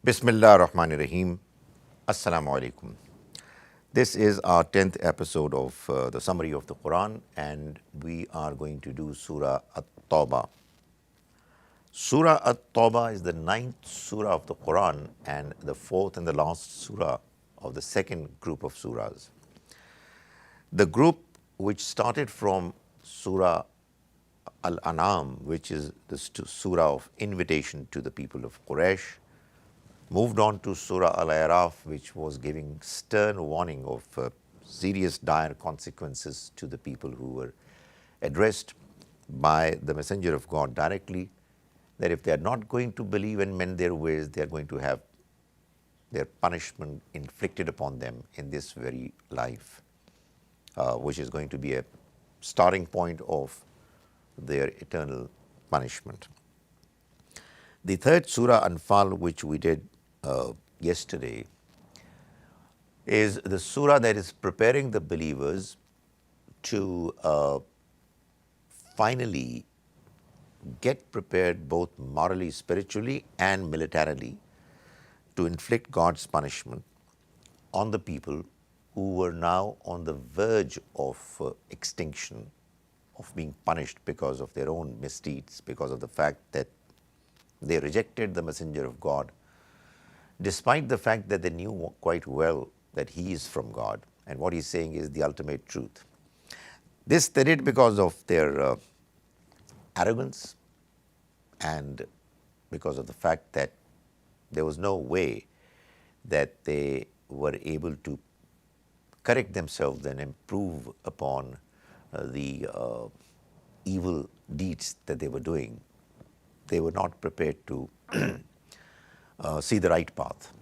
Bismillah ar-Rahman ar-Rahim. Assalamu alaikum. This is our 10th episode of the summary of the Quran, and we are going to do Surah At-Tawbah. Surah At-Tawbah is the 9th surah of the Quran and the 4th and the last surah of the second group of surahs. The group which started from Surah Al-An'am, which is the surah of invitation to the people of Quraysh, moved on to Surah Al-Araf, which was giving stern warning of serious dire consequences to the people who were addressed by the Messenger of God directly, that if they are not going to believe and mend their ways, they are going to have their punishment inflicted upon them in this very life, which is going to be a starting point of their eternal punishment. The third Surah Anfal, which we did yesterday, is the surah that is preparing the believers to finally get prepared both morally, spiritually, and militarily to inflict God's punishment on the people who were now on the verge of extinction, of being punished because of their own misdeeds, because of the fact that they rejected the Messenger of God, despite the fact that they knew quite well that he is from God and what he's saying is the ultimate truth. This they did because of their arrogance and because of the fact that there was no way that they were able to correct themselves and improve upon the evil deeds that they were doing. They were not prepared to see the right path.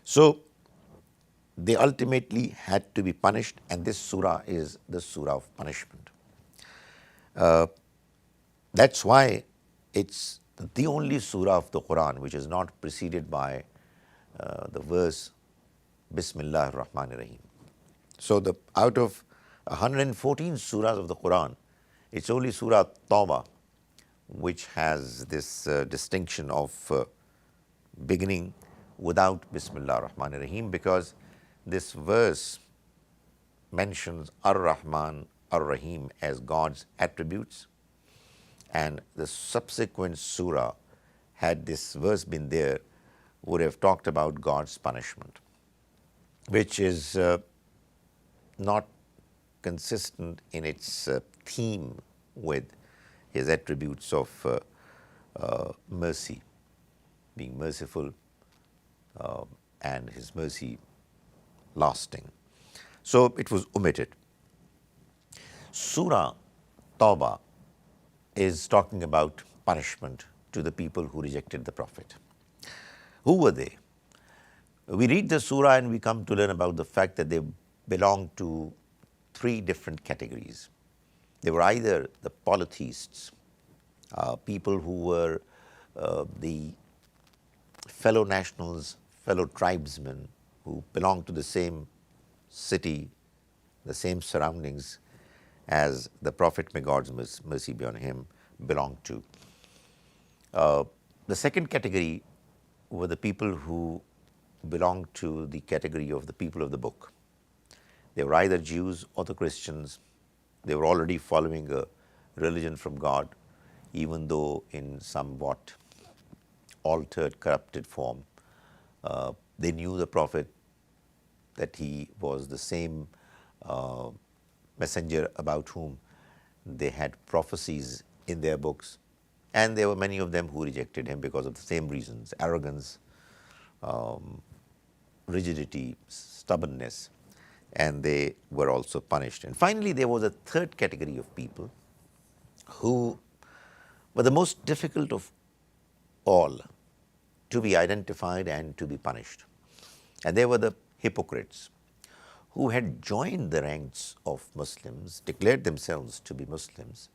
So they ultimately had to be punished, and this surah is the surah of punishment. That's why it's the only surah of the Quran which is not preceded by the verse Bismillah ar-Rahman ar-Rahim. So out of 114 surahs of the Quran, it's only Surah Tawbah which has this distinction of beginning without Bismillah ar-Rahman ar-Rahim, because this verse mentions Ar-Rahman, Ar-Rahim as God's attributes, and the subsequent surah, had this verse been there, would have talked about God's punishment, which is not consistent in its theme with his attributes of mercy, being merciful, and his mercy lasting. So it was omitted. Surah Tawbah is talking about punishment to the people who rejected the Prophet. Who were they? We read the surah and we come to learn about the fact that they belong to three different categories. They were either the polytheists, people who were the fellow nationals, fellow tribesmen who belonged to the same city, the same surroundings as the Prophet, may God's mercy be on him, belonged to. The second category were the people who belonged to the category of the people of the book. They were either Jews or the Christians. They were already following a religion from God, even though in somewhat altered, corrupted form. They knew the Prophet, that he was the same messenger about whom they had prophecies in their books, and there were many of them who rejected him because of the same reasons: arrogance, rigidity, stubbornness, and they were also punished. And finally, there was a third category of people who were the most difficult of all to be identified and to be punished. And they were the hypocrites who had joined the ranks of Muslims, declared themselves to be Muslims,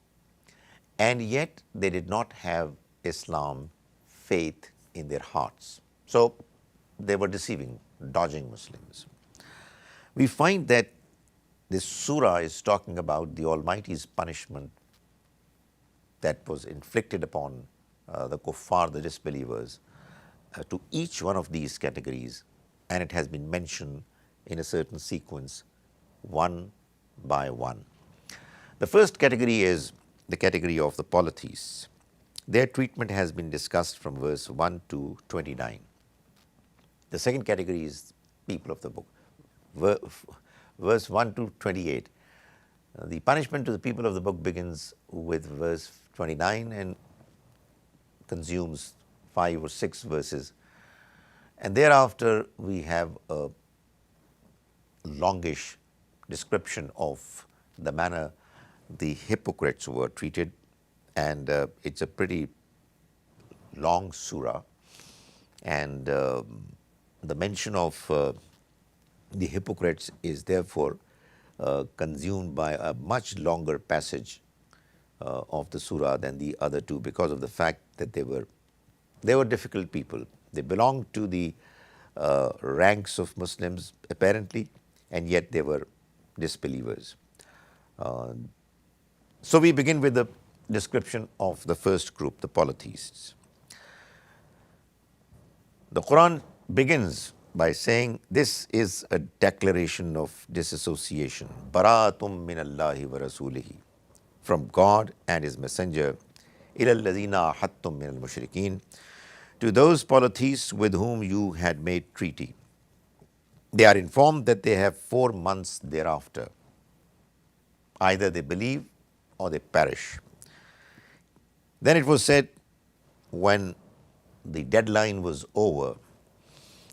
and yet they did not have Islam, faith in their hearts. So they were deceiving, dodging Muslims. We find that this surah is talking about the Almighty's punishment that was inflicted upon the kuffar, the disbelievers, to each one of these categories, and it has been mentioned in a certain sequence, one by one. The first category is the category of the polytheists. Their treatment has been discussed from verse 1 to 29. The second category is people of the book, verse 1 to 28. The punishment to the people of the book begins with verse 29 and consumes 5 or 6 verses. And thereafter, we have a longish description of the manner the hypocrites were treated, and it's a pretty long surah, and the mention of the hypocrites is therefore consumed by a much longer passage of the surah than the other two, because of the fact that they were difficult people. They belonged to the ranks of Muslims apparently, and yet they were disbelievers. So we begin with the description of the first group, the polytheists. The Quran begins by saying this is a declaration of disassociation. Bara'atum min Allahi wa rasulihi, from God and His Messenger, ila alladhina ahadtum min al-mushrikeen, to those polytheists with whom you had made treaty. They are informed that they have 4 months thereafter. Either they believe or they perish. Then it was said, when the deadline was over,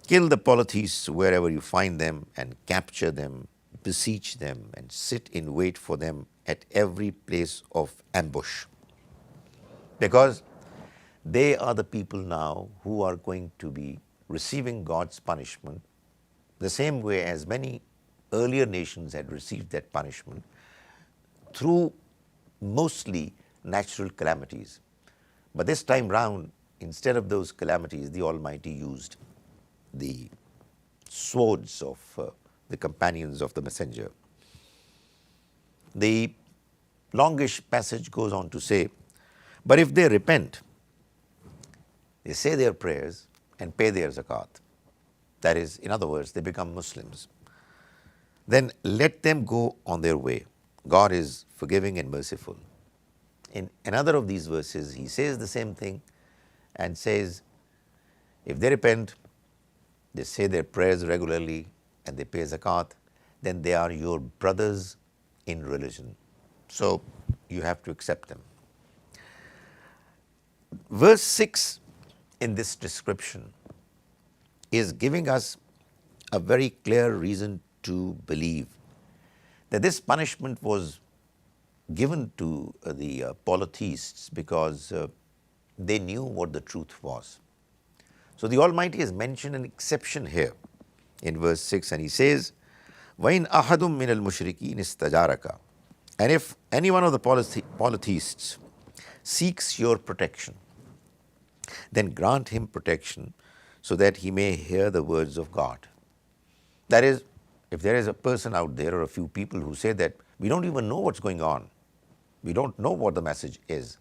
kill the polytheists wherever you find them and capture them, besiege them and sit in wait for them at every place of ambush. Because they are the people now who are going to be receiving God's punishment the same way as many earlier nations had received that punishment, through mostly natural calamities. But this time round, instead of those calamities, the Almighty used the swords of the companions of the Messenger. The longish passage goes on to say, but if they repent, they say their prayers and pay their zakat, that is, in other words, they become Muslims, then let them go on their way. God is forgiving and merciful. In another of these verses, he says the same thing and says, if they repent, they say their prayers regularly and they pay zakat, then they are your brothers in religion. So you have to accept them. Verse 6 in this description is giving us a very clear reason to believe that this punishment was given to the polytheists because they knew what the truth was. So the Almighty has mentioned an exception here in verse 6, and He says, وَإِنْ أَحَدٌ مِّنَ الْمُشْرِكِينَ اسْتَجَارَكَ, and if any one of the polytheists seeks your protection, then grant him protection so that he may hear the words of God. That is, if there is a person out there or a few people who say that we don't even know what's going on, we don't know what the message is,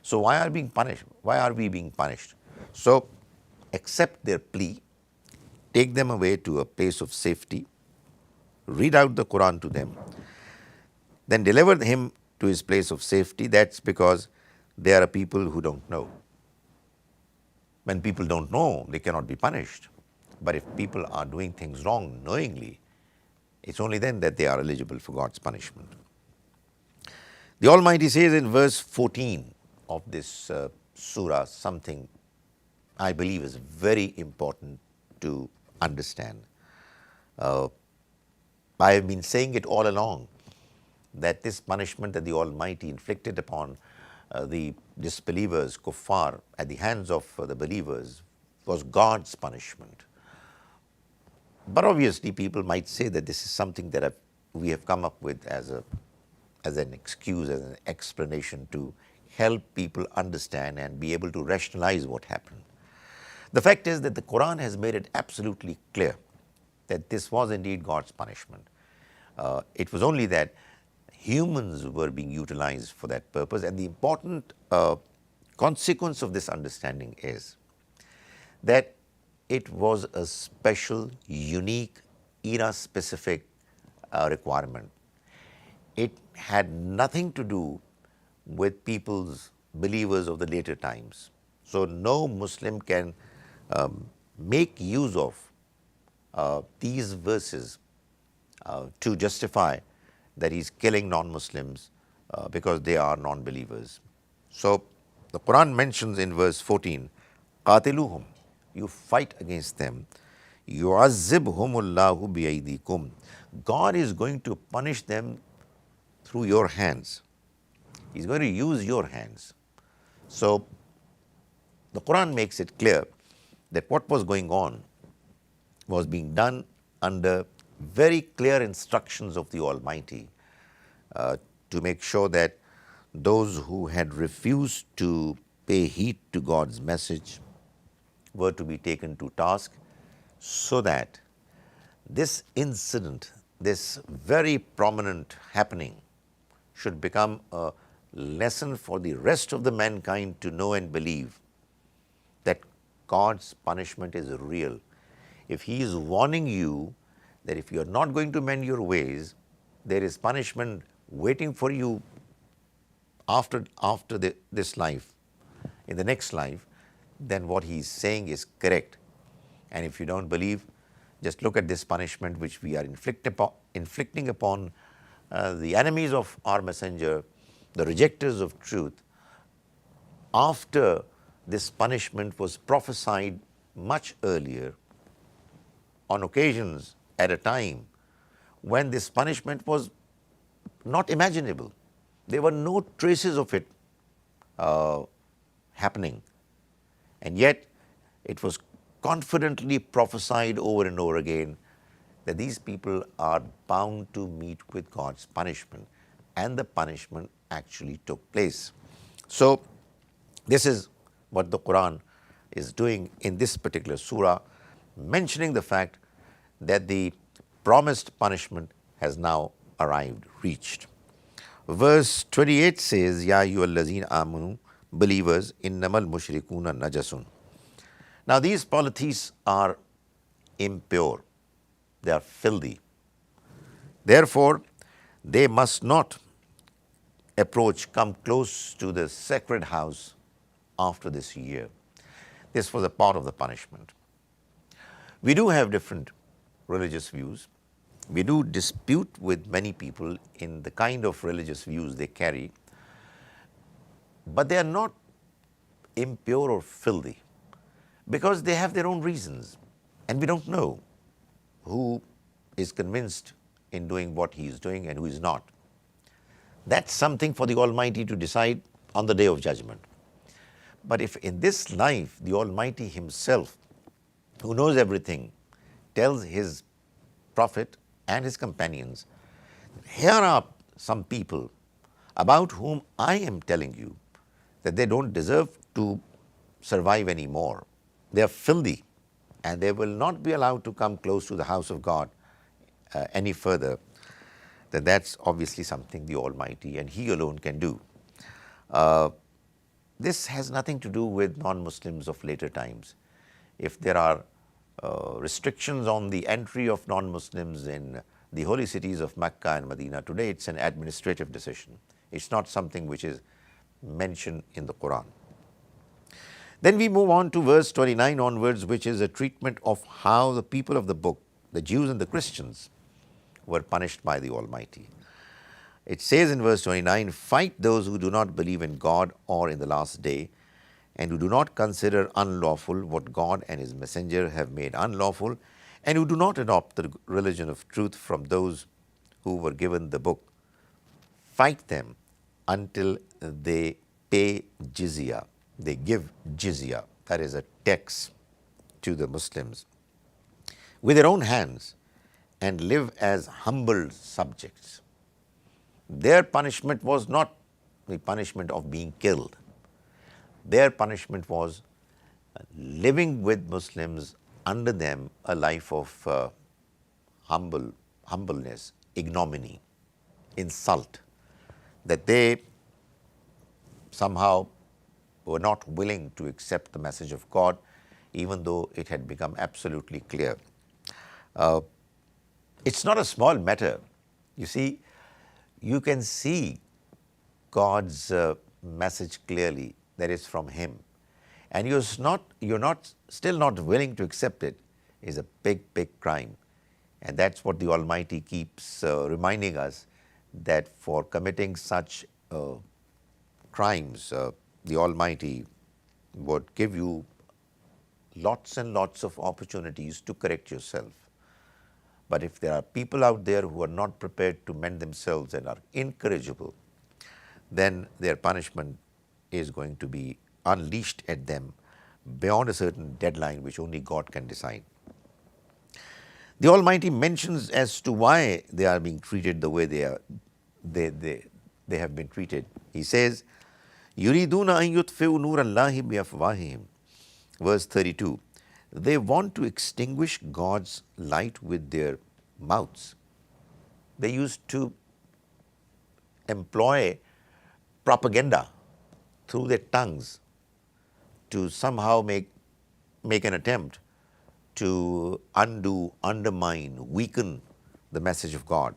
so why are we being punished? Why are we being punished? So accept their plea, take them away to a place of safety, read out the Quran to them, then deliver him to his place of safety. That's because there are people who don't know. When people don't know, they cannot be punished. But if people are doing things wrong knowingly, it's only then that they are eligible for God's punishment. The Almighty says in verse 14 of this surah something I believe is very important to understand. I have been saying it all along, that this punishment that the Almighty inflicted upon the disbelievers, kuffar, at the hands of the believers was God's punishment. But obviously people might say that this is something that we have come up with as an excuse, as an explanation to help people understand and be able to rationalize what happened. The fact is that the Quran has made it absolutely clear that this was indeed God's punishment. It was only that humans were being utilized for that purpose, and the important consequence of this understanding is that it was a special, unique, era-specific requirement. It had nothing to do with people's believers of the later times. So no Muslim can make use of these verses to justify that he's killing non-Muslims because they are non-believers. So the Quran mentions in verse 14, قَاتِلُوهُمْ, you fight against them, يُعَذِّبْهُمُ اللَّهُ بِأَيْدِيكُمْ, God is going to punish them through your hands. He's going to use your hands. So the Quran makes it clear that what was going on was being done under very clear instructions of the Almighty to make sure that those who had refused to pay heed to God's message were to be taken to task, so that this incident, this very prominent happening, should become a lesson for the rest of the mankind to know and believe that God's punishment is real. If He is warning you that if you are not going to mend your ways, there is punishment waiting for you after this life, in the next life, then what He is saying is correct. And if you don't believe, just look at this punishment which we are inflicting upon the enemies of our messenger, the rejectors of truth. After this punishment was prophesied much earlier, on occasions at a time when this punishment was not imaginable. There were no traces of it happening, and yet it was confidently prophesied over and over again that these people are bound to meet with God's punishment, and the punishment actually took place. So this is what the Quran is doing in this particular surah, mentioning the fact that the promised punishment has now arrived, reached. Verse 28 says, Ya ayyuhallazina amanu, believers, innamal mushrikuna najasun. Now these polytheists are impure, they are filthy. Therefore, they must not come close to the sacred house after this year. This was a part of the punishment. We do have different religious views. We do dispute with many people in the kind of religious views they carry, but they are not impure or filthy because they have their own reasons, and we don't know who is convinced in doing what he is doing and who is not. That's something for the Almighty to decide on the Day of Judgment. But if in this life the Almighty Himself, who knows everything, tells His Prophet and his companions, here are some people about whom I am telling you that they don't deserve to survive anymore. They are filthy and they will not be allowed to come close to the house of God any further, then that's obviously something the Almighty and He alone can do. This has nothing to do with non-Muslims of later times. If there are restrictions on the entry of non-Muslims in the holy cities of Mecca and Medina, today it's an administrative decision. It's not something which is mentioned in the Quran. Then we move on to verse 29 onwards, which is a treatment of how the people of the book, the Jews and the Christians, were punished by the Almighty. It says in verse 29, fight those who do not believe in God or in the last day, and who do not consider unlawful what God and His messenger have made unlawful, and who do not adopt the religion of truth from those who were given the book. Fight them until they pay jizya. They give jizya, that is a tax to the Muslims, with their own hands, and live as humble subjects. Their punishment was not the punishment of being killed. Their punishment was living with Muslims under them a life of humbleness, ignominy, insult, that they somehow were not willing to accept the message of God, even though it had become absolutely clear. It's not a small matter. You see, you can see God's message clearly that is from Him, and you're still not willing to accept it, is a big, big crime. And that's what the Almighty keeps reminding us, that for committing such crimes, the Almighty would give you lots and lots of opportunities to correct yourself. But if there are people out there who are not prepared to mend themselves and are incorrigible, then their punishment is going to be unleashed at them beyond a certain deadline which only God can decide. The Almighty mentions as to why they are being treated the way they have been treated. He says, "Yuriduna an yutfi'u nur Allahi bi afwahihim." Verse 32. They want to extinguish God's light with their mouths. They used to employ propaganda through their tongues to somehow make an attempt to undo, undermine, weaken the message of God.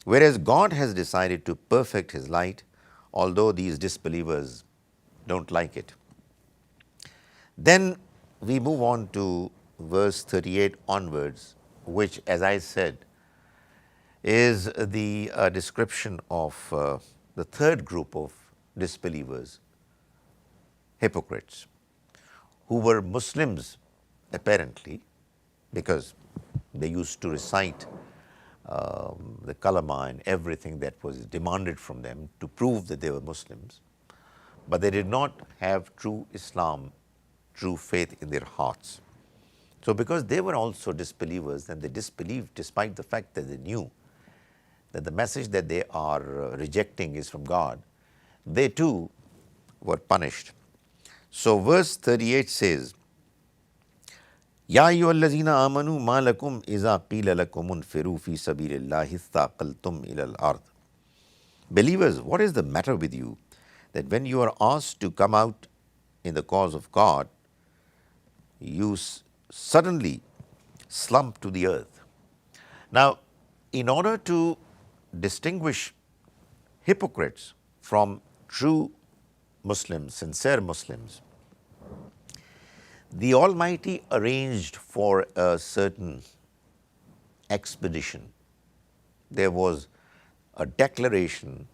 Whereas God has decided to perfect His light, although these disbelievers don't like it. Then we move on to verse 38 onwards, which, as I said, is the description of the third group of disbelievers, hypocrites, who were Muslims apparently, because they used to recite the kalama and everything that was demanded from them to prove that they were Muslims, but they did not have true Islam, true faith in their hearts. So because they were also disbelievers, and they disbelieved despite the fact that they knew that the message that they are rejecting is from God, they too were punished. So verse 38 says, Ya ayyuhallazina amanu ma lakum iza qila lakum unfiru fi sabilillahi thaqaltum ila al-ard. Believers, what is the matter with you that when you are asked to come out in the cause of God, you suddenly slump to the earth? Now, in order to distinguish hypocrites from true Muslims, sincere Muslims, the Almighty arranged for a certain expedition. There was a declaration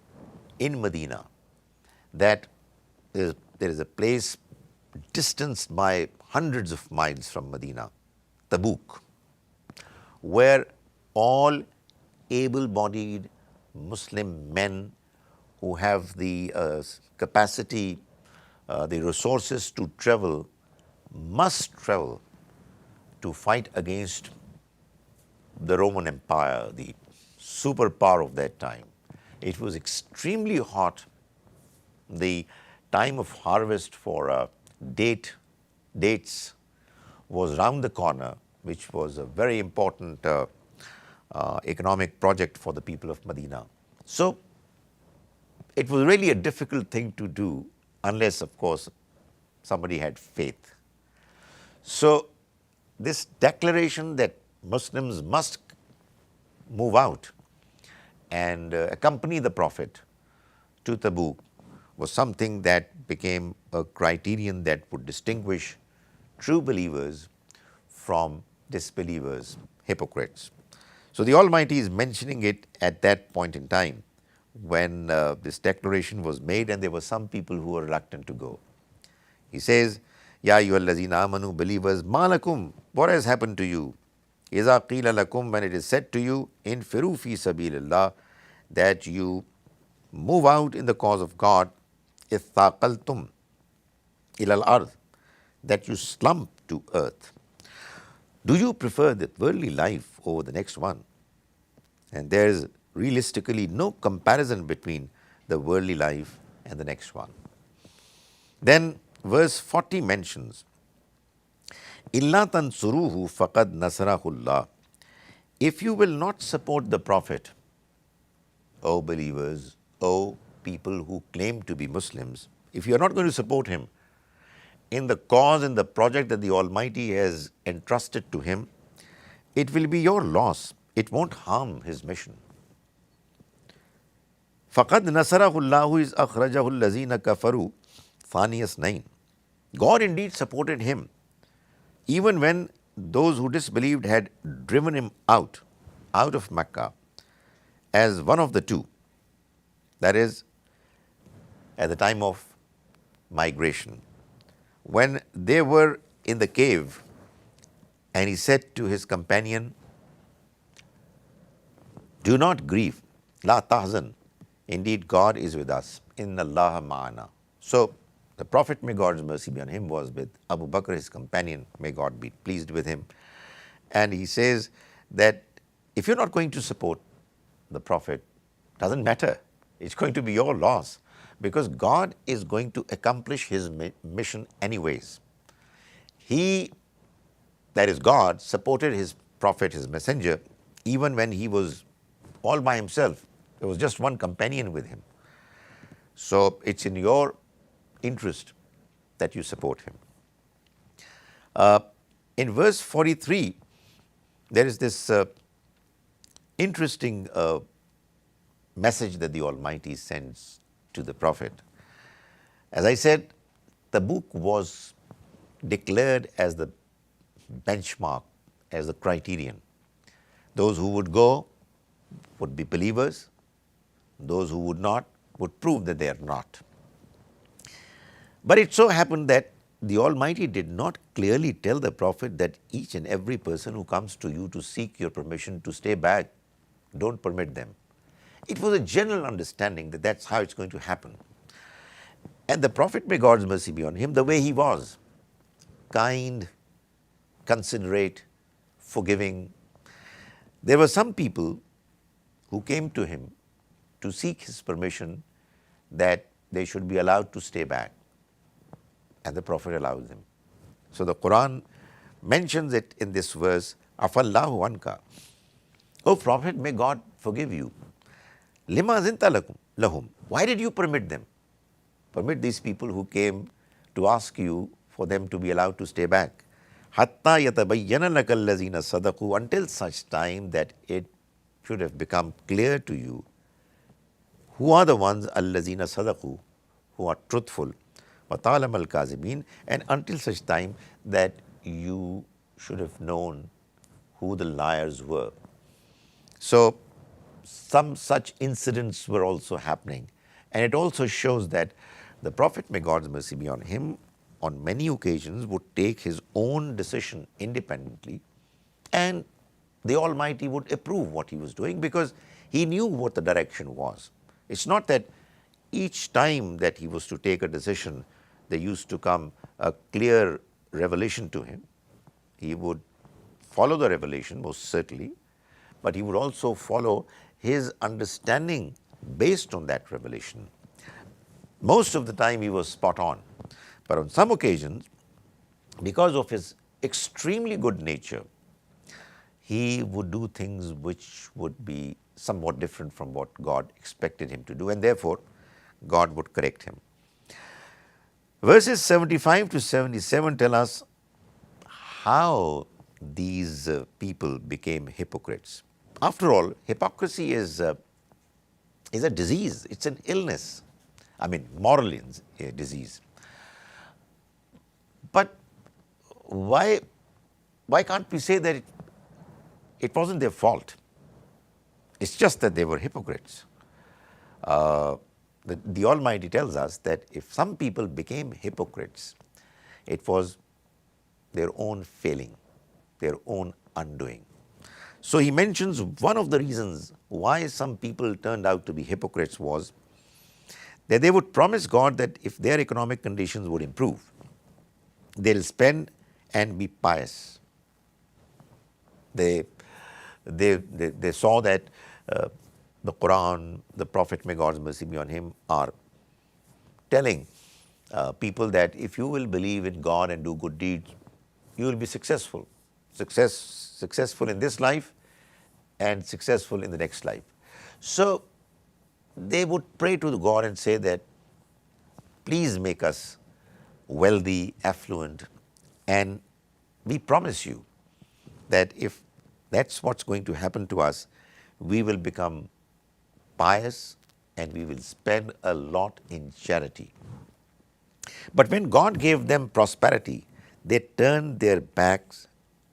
in Medina that there is a place distanced by hundreds of miles from Medina, Tabuk, where all able-bodied Muslim men who have the capacity, the resources to travel, must travel to fight against the Roman Empire, the superpower of that time. It was extremely hot. The time of harvest for dates was round the corner, which was a very important economic project for the people of Medina. So it was really a difficult thing to do, unless, of course, somebody had faith. So this declaration that Muslims must move out and accompany the Prophet to Tabuk was something that became a criterion that would distinguish true believers from disbelievers, hypocrites. So the Almighty is mentioning it at that point in time when this declaration was made, and there were some people who were reluctant to go. He says, Ya ayyuhallazina amanu, believers, ma lakum, what has happened to you? Iza qila lakum, when it is said to you, infiru fi sabilillah, that you move out in the cause of God, ithaqaltum ila al-ard, that you slump to earth. Do you prefer the worldly life over the next one? And there is realistically no comparison between the worldly life and the next one. Then verse 40 mentions, Illa tansuruhu faqad nasarahullah. If you will not support the Prophet, O believers, O people who claim to be Muslims, if you are not going to support him, in the cause and the project that the Almighty has entrusted to him, it will be your loss. It won't harm his mission. فَقَدْ نَصَرَهُ اللَّهُ إِذْ أَخْرَجَهُ الَّذِينَ كَفَرُوا ثَانِيَ اثْنَيْنِ. God indeed supported him, even when those who disbelieved had driven him out of Mecca as one of the two. That is, at the time of migration, when they were in the cave, and he said to his companion, do not grieve, la tahzan, indeed God is with us, inna Allah ma'ana. So the Prophet, may God's mercy be on him, was with Abu Bakr, his companion, may God be pleased with him. And he says that if you're not going to support the Prophet, doesn't matter, it's going to be your loss, because God is going to accomplish his mission anyways. He, that is God, supported his Prophet, his messenger, even when he was all by himself. There was just one companion with him. So it's in your interest that you support him. In verse 43, there is this interesting message that the Almighty sends to the Prophet. As I said, the book was declared as the benchmark, as the criterion. Those who would go would be believers. Those who would not would prove that they are not. But it so happened that the Almighty did not clearly tell the Prophet that each and every person who comes to you to seek your permission to stay back, don't permit them. It was a general understanding that that's how it's going to happen. And the Prophet, may God's mercy be on him, the way he was, kind, considerate, forgiving. There were some people who came to him to seek his permission that they should be allowed to stay back. And the Prophet allows them. So the Quran mentions it in this verse, Afallahu anka. O Prophet, may God forgive you. Lima zinta lahum. Why did you permit them? Permit these people who came to ask you for them to be allowed to stay back. Hatta yatabayyana lakal lazina sadaqu, until such time that it should have become clear to you who are the ones allazina sadaqu, who are truthful, wa ta'lam al-kazibin, and until such time that you should have known who the liars were. So some such incidents were also happening, and it also shows that the Prophet, may God's mercy be on him, on many occasions would take his own decision independently, and the Almighty would approve what he was doing because he knew what the direction was. It's not that each time that he was to take a decision, there used to come a clear revelation to him. He would follow the revelation, most certainly, but he would also follow his understanding based on that revelation. Most of the time he was spot on, but on some occasions, because of his extremely good nature, he would do things which would be somewhat different from what God expected him to do, and therefore God would correct him. Verses 75 to 77 tell us how these people became hypocrites. After all, hypocrisy is a disease, it's an illness. I mean, moral disease. But why can't we say that it wasn't their fault? It's just that they were hypocrites. The Almighty tells us that if some people became hypocrites, it was their own failing, their own undoing. So he mentions one of the reasons why some people turned out to be hypocrites was that they would promise God that if their economic conditions would improve, they'll spend and be pious. They saw that the Quran, the Prophet, may God's mercy be on him, are telling people that if you will believe in God and do good deeds, you will be successful. Successful in this life and successful in the next life. So they would pray to God and say that, please make us wealthy, affluent, and we promise you that if that's what's going to happen to us, we will become pious and we will spend a lot in charity. But when God gave them prosperity, they turned their backs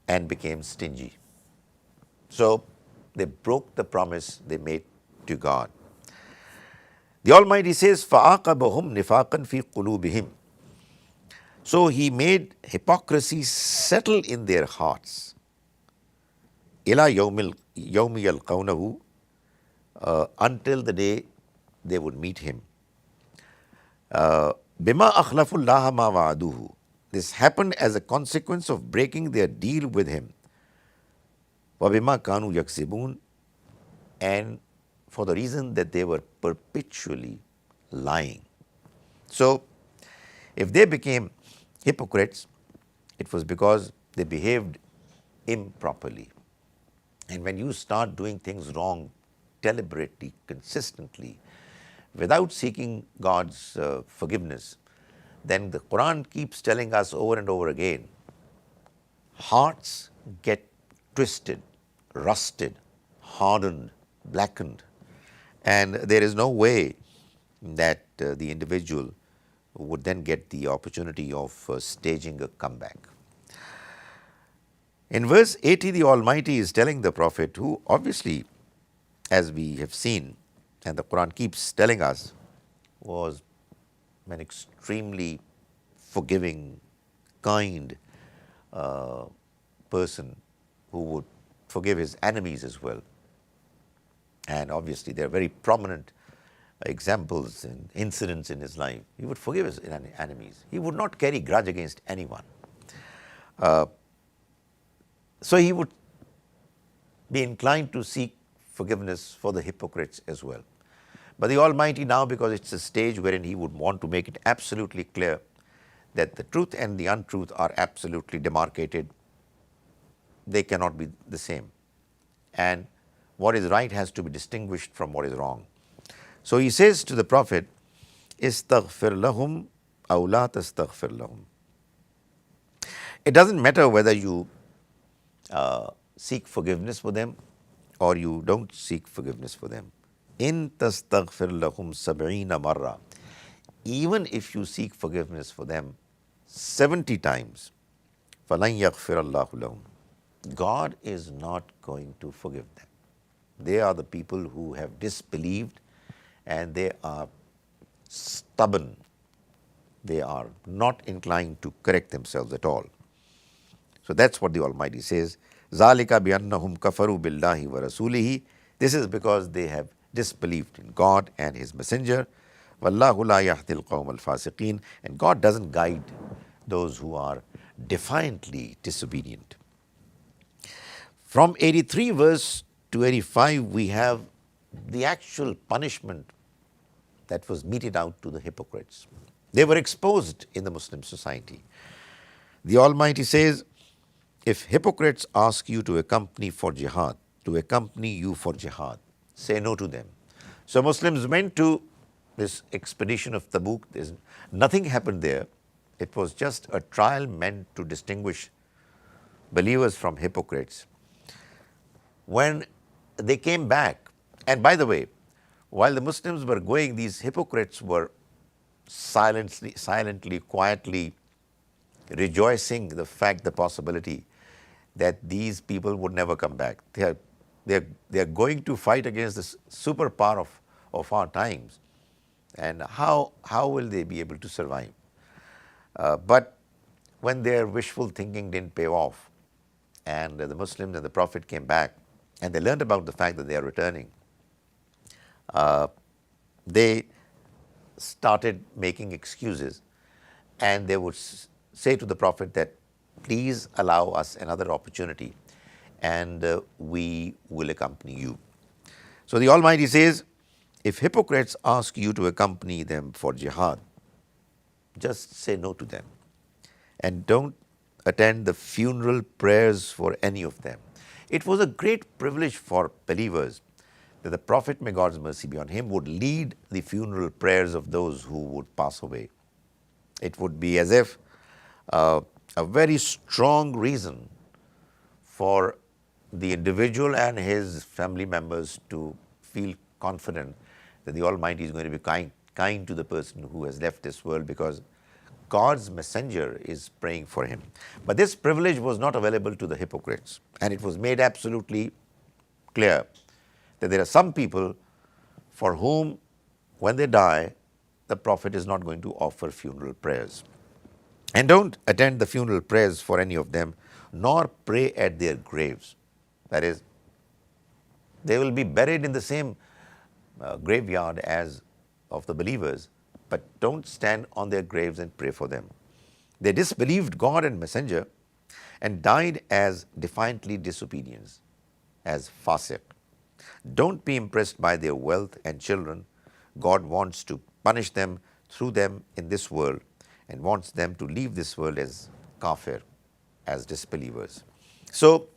and became stingy. So they broke the promise they made to God. The Almighty says, فَعَاقَبَهُمْ نِفَاقًا فِي قُلُوبِهِمْ. So He made hypocrisy settle in their hearts. إِلَى يَوْمِ يَلْقَوْنَهُ, until the day they would meet Him. بِمَا أَخْلَفُوا اللَّهَ مَا وَعَدُوهُ. This happened as a consequence of breaking their deal with Him. وَبِمَا كَانُوا يَكْسِبُونَ, and for the reason that they were perpetually lying. So, if they became hypocrites, it was because they behaved improperly. And when you start doing things wrong deliberately, consistently, without seeking God's forgiveness, then the Quran keeps telling us over and over again, hearts get twisted, rusted, hardened, blackened, and there is no way that the individual would then get the opportunity of staging a comeback. In verse 80, the Almighty is telling the Prophet, who obviously, as we have seen, and the Quran keeps telling us, was an extremely forgiving, kind person who would forgive his enemies as well. And obviously, there are very prominent examples and incidents in his life. He would forgive his enemies. He would not carry grudge against anyone. So he would be inclined to seek forgiveness for the hypocrites as well. But the Almighty now, because it's a stage wherein He would want to make it absolutely clear that the truth and the untruth are absolutely demarcated, they cannot be the same. And what is right has to be distinguished from what is wrong. So He says to the Prophet, إِسْتَغْفِرْ لَهُمْ أَوْ لَا تَسْتَغْفِرْ لَهُمْ. It doesn't matter whether you seek forgiveness for them or you don't seek forgiveness for them. إِن تَسْتَغْفِرْ لَهُمْ سَبْعِينَ مَرَّةً. Even if you seek forgiveness for them 70 times, فَلَنْ يَغْفِرَ اللَّهُ لَهُمْ. God is not going to forgive them. They are the people who have disbelieved and they are stubborn. They are not inclined to correct themselves at all. So that's what the Almighty says. ذَلِكَ بِأَنَّهُمْ كَفَرُوا بِاللَّهِ وَرَسُولِهِ. This is because they have disbelieved in God and His Messenger. وَاللَّهُ لَا يَهْدِي الْقَوْمَ الْفَاسِقِينَ. And God doesn't guide those who are defiantly disobedient. From 83 verse to 85, we have the actual punishment that was meted out to the hypocrites. They were exposed in the Muslim society. The Almighty says, if hypocrites ask you to accompany for jihad, to accompany you for jihad, say no to them. So Muslims went to this expedition of Tabuk. Nothing happened there. It was just a trial meant to distinguish believers from hypocrites. When they came back, and by the way, while the Muslims were going, these hypocrites were silently, quietly rejoicing the possibility that these people would never come back. They are going to fight against this superpower of our times, and how will they be able to survive? But when their wishful thinking didn't pay off, and the Muslims and the Prophet came back, and they learned about the fact that they are returning, they started making excuses, and they would say to the Prophet that, please allow us another opportunity and we will accompany you. So the Almighty says, if hypocrites ask you to accompany them for jihad, just say no to them and don't attend the funeral prayers for any of them. It was a great privilege for believers that the Prophet, may God's mercy be on him, would lead the funeral prayers of those who would pass away. It would be as if a very strong reason for the individual and his family members to feel confident that the Almighty is going to be kind to the person who has left this world, because God's messenger is praying for him. But this privilege was not available to the hypocrites, and it was made absolutely clear that there are some people for whom, when they die, the Prophet is not going to offer funeral prayers. And don't attend the funeral prayers for any of them, nor pray at their graves. That is, they will be buried in the same graveyard as of the believers, but don't stand on their graves and pray for them. They disbelieved God and Messenger and died as defiantly disobedience, as fasiq. Don't be impressed by their wealth and children. God wants to punish them through them in this world and wants them to leave this world as kafir, as disbelievers. So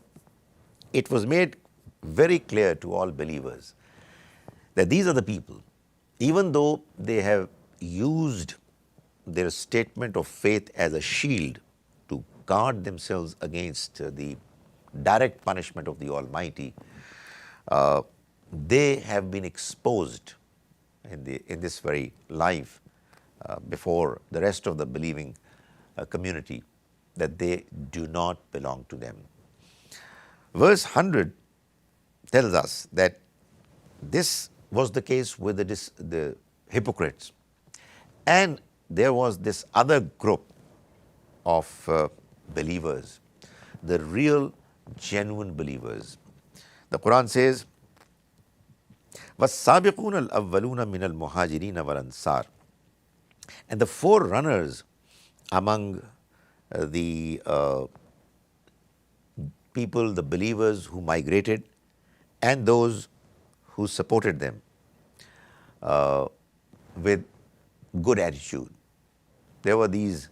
it was made very clear to all believers that these are the people, even though they have used their statement of faith as a shield to guard themselves against the direct punishment of the Almighty, they have been exposed in this very life before the rest of the believing community that they do not belong to them. Verse 100 tells us that this was the case with the hypocrites. And there was this other group of believers, the real, genuine believers. The Quran says, وَالسَّابِقُونَ الْأَوَّلُونَ مِنَ الْمُهَاجِرِينَ وَالْأَنصَارِ. And the forerunners among the people, the believers who migrated, and those who supported them with good attitude. There were these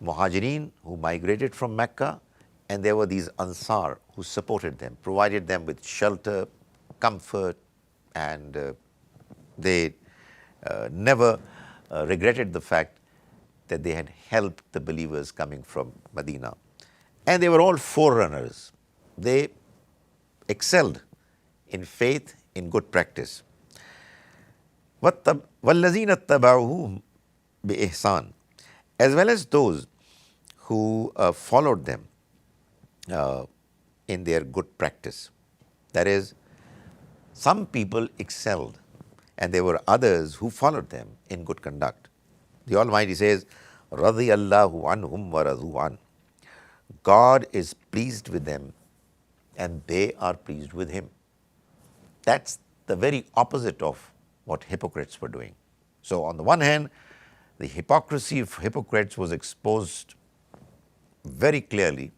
Muhajirin who migrated from Mecca, and there were these Ansar who supported them, provided them with shelter, comfort, and they never regretted the fact that they had helped the believers coming from Medina. And they were all forerunners. They excelled in faith, in good practice. وَالَّذِينَ اتَّبَعُوهُمْ بِإِحْسَانٍ, as well as those who followed them in their good practice. That is, some people excelled and there were others who followed them in good conduct. The Almighty says, رَضِيَ اللَّهُ عَنْهُمْ وَرَضُوا عَنْهُ. God is pleased with them and they are pleased with Him. That's the very opposite of what hypocrites were doing. So on the one hand, the hypocrisy of hypocrites was exposed very clearly.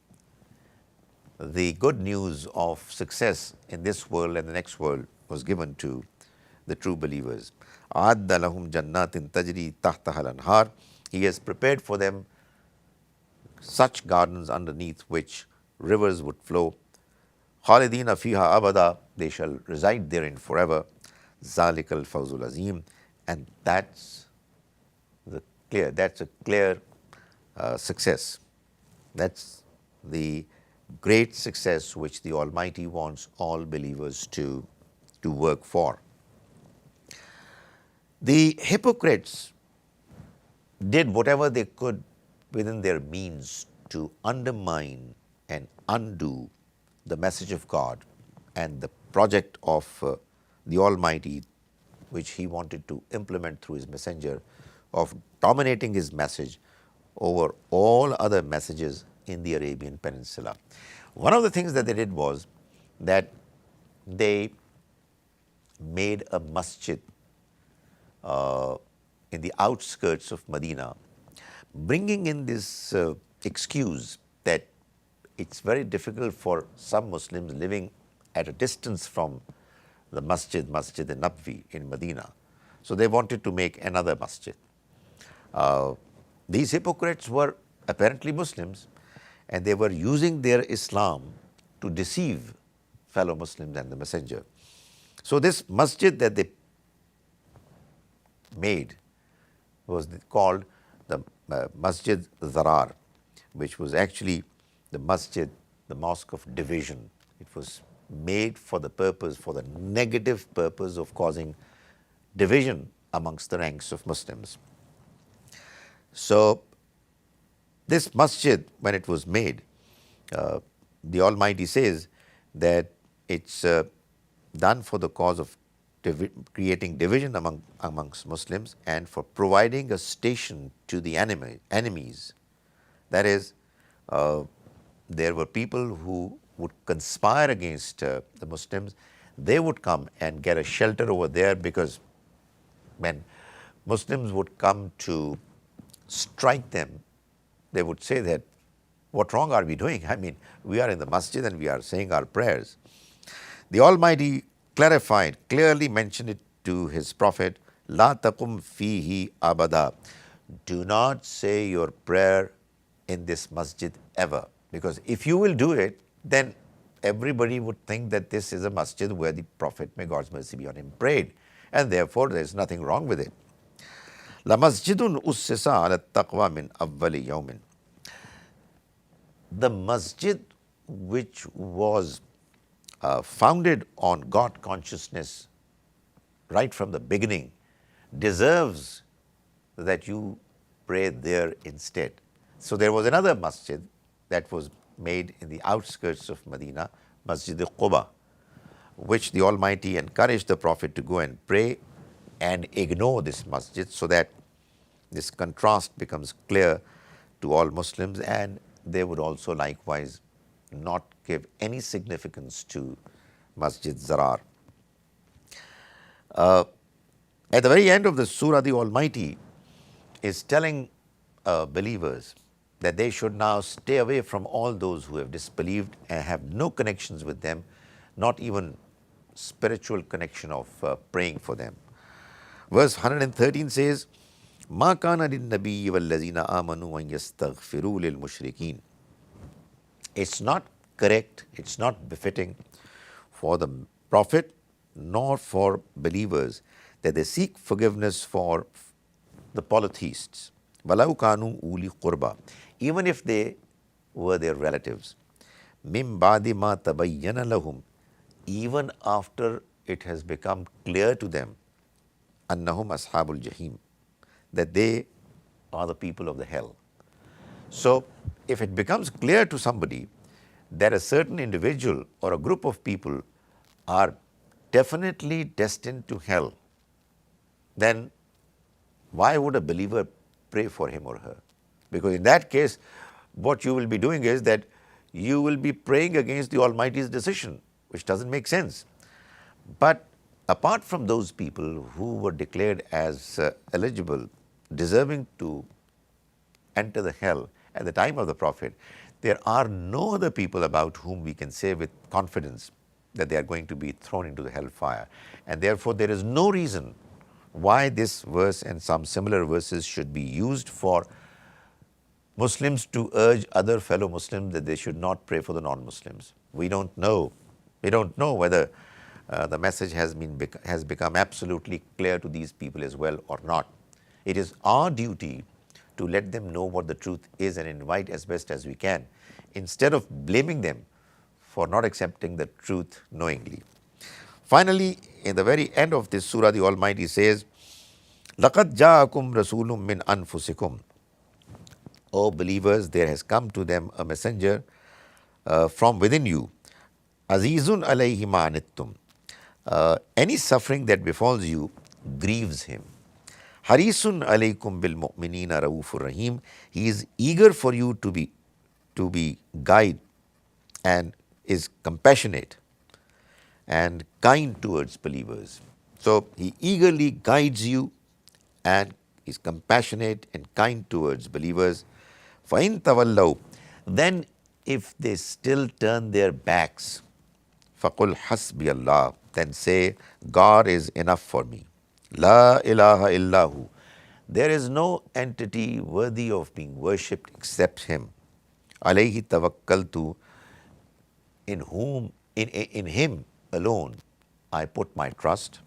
The good news of success in this world and the next world was given to the true believers. أَعَدَّ لَهُمْ جَنَّاتٍ تَجْرِي تَحْتَهَا الْأَنْهَارُ. He has prepared for them such gardens underneath which rivers would flow. خَالِدِينَ فِيهَا أَبَدًا. They shall reside therein forever. ذَلِكَ الْفَوْزُ الْعَظِيمُ. And that's a clear success. That's the great success which the Almighty wants all believers to work for. The hypocrites did whatever they could within their means to undermine and undo the message of God and the project of the Almighty, which He wanted to implement through His messenger, of dominating His message over all other messages in the Arabian Peninsula. One of the things that they did was that they made a masjid in the outskirts of Medina, bringing in this excuse that it's very difficult for some Muslims living at a distance from the Masjid al-Nabwi in Medina. So they wanted to make another masjid. These hypocrites were apparently Muslims, and they were using their Islam to deceive fellow Muslims and the messenger. So this masjid that they made was called the Masjid Zarar, which was actually the masjid, the mosque of division. It was made for the purpose, for the negative purpose of causing division amongst the ranks of Muslims. So this masjid, when it was made, the Almighty says that it's done for the cause of creating division amongst Muslims and for providing a station to the enemies. That is, there were people who would conspire against the Muslims. They would come and get a shelter over there, because when Muslims would come to strike them, they would say that, what wrong are we doing? I mean, we are in the masjid and we are saying our prayers. The Almighty clarified, clearly mentioned it to His Prophet, La taqum fihi abada. Do not say your prayer in this masjid ever. Because if you will do it, then everybody would think that this is a masjid where the Prophet, may God's mercy be on him, prayed. And therefore, there is nothing wrong with it. La masjidun ussisa ala taqwa min awwali yawmin. The masjid which was founded on God consciousness right from the beginning deserves that you pray there instead. So there was another masjid that was made in the outskirts of Medina, Masjid Quba, which the Almighty encouraged the Prophet to go and pray and ignore this masjid, so that this contrast becomes clear to all Muslims, and they would also likewise not give any significance to Masjid Zarar. At the very end of the surah, the Almighty is telling believers that they should now stay away from all those who have disbelieved and have no connections with them, not even spiritual connection of praying for them. Verse 113 says, Ma kana lin-nabiyyi wal-lazina amanu an yastaghfiru lil-mushrikeen. It's not correct, it's not befitting for the Prophet nor for believers that they seek forgiveness for the polytheists. Walau kanu uli qurba, even if they were their relatives. Mim ba'di ma tabayyana lahum, even after it has become clear to them, annahum ashabul jahim, that they are the people of the hell. So if it becomes clear to somebody that a certain individual or a group of people are definitely destined to hell, then why would a believer pray for him or her? Because in that case, what you will be doing is that you will be praying against the Almighty's decision, which doesn't make sense. But apart from those people who were declared as eligible, deserving to enter the hell at the time of the Prophet, there are no other people about whom we can say with confidence that they are going to be thrown into the hellfire. And therefore, there is no reason why this verse and some similar verses should be used for Muslims to urge other fellow Muslims that they should not pray for the non-Muslims. We don't know. We don't know whether the message has become absolutely clear to these people as well or not. It is our duty to let them know what the truth is and invite as best as we can, instead of blaming them for not accepting the truth knowingly. Finally, in the very end of this surah, the Almighty says, لَقَدْ جَاءَكُمْ رَسُولٌ مِّنْ أَنفُسِكُمْ. O believers, there has come to them a messenger from within you. Azizun alayhi ma anittum. Any suffering that befalls you grieves him. Harisun alaykum bil mu'minina raufur rahim. He is eager for you to be guide and is compassionate and kind towards believers. So he eagerly guides you and is compassionate and kind towards believers. فَإِن تَوَلَّوْا, then if they still turn their backs, فَقُلْ حَسْبِيَ اللَّهُ, then say, God is enough for me. لَا إِلَهَ إِلَّا هُ, there is no entity worthy of being worshipped except Him. عَلَيْهِ تَوَكَّلْتُ, in Him alone I put my trust.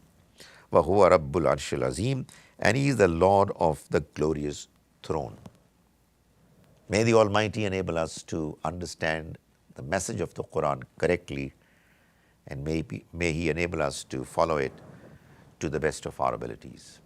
وَهُوَ رَبُّ الْعَرْشِ الْعَظِيمِ, and He is the Lord of the glorious throne. May the Almighty enable us to understand the message of the Quran correctly, and may He enable us to follow it to the best of our abilities.